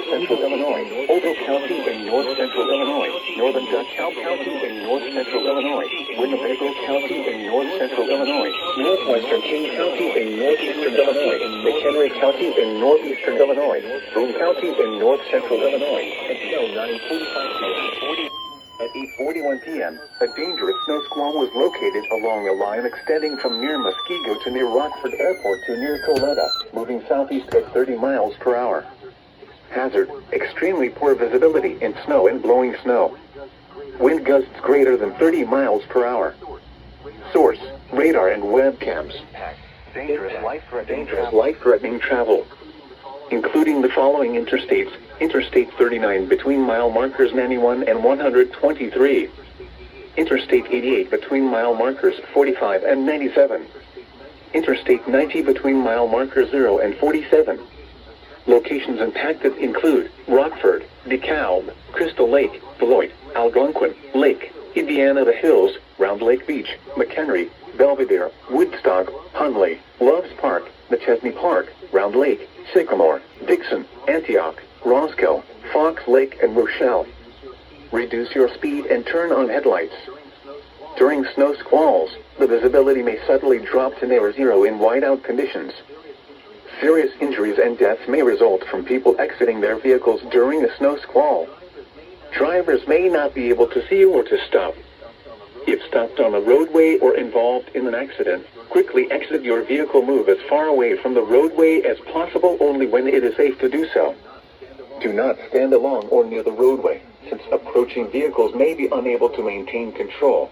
central Illinois, Ogle County in north central Illinois, Northern DuPage County in north central Illinois, Winnebago County in north central Illinois, northwestern King County in northeastern Illinois, McHenry County in northeastern Illinois, Boone County in north central Illinois, until 9:45 p.m. At 8:41 p.m., a dangerous snow squall was located along a line extending from near Muskego to near Rockford Airport to near Coletta, moving southeast at 30 miles per hour. Hazard: extremely poor visibility in snow and blowing snow. Wind gusts greater than 30 miles per hour. Source: radar and webcams. Dangerous life-threatening travel, including the following interstates: Interstate 39 between mile markers 91 and 123. Interstate 88 between mile markers 45 and 97. Interstate 90 between mile markers 0 and 47. Locations impacted include Rockford, DeKalb, Crystal Lake, Beloit, Algonquin, Lake, Indiana the Hills, Round Lake Beach, McHenry, Belvedere, Woodstock, Hunley, Loves Park, McChesney Park, Round Lake, Sycamore, Dixon, Antioch, Roscoe, Fox Lake, and Rochelle. Reduce your speed and turn on headlights. During snow squalls, the visibility may suddenly drop to near zero in whiteout conditions. Serious injuries and deaths may result from people exiting their vehicles during a snow squall. Drivers may not be able to see or to stop. If stopped on a roadway or involved in an accident, quickly exit your vehicle. Move as far away from the roadway as possible only when it is safe to do so. Do not stand along or near the roadway, since approaching vehicles may be unable to maintain control.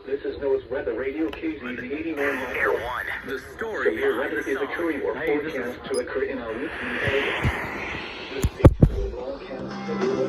This is NOAA's Weather Radio KZZ 89. Air 1. The story. Severe weather is occurring or forecast to occur in our weekly area. This station will broadcast severe weather.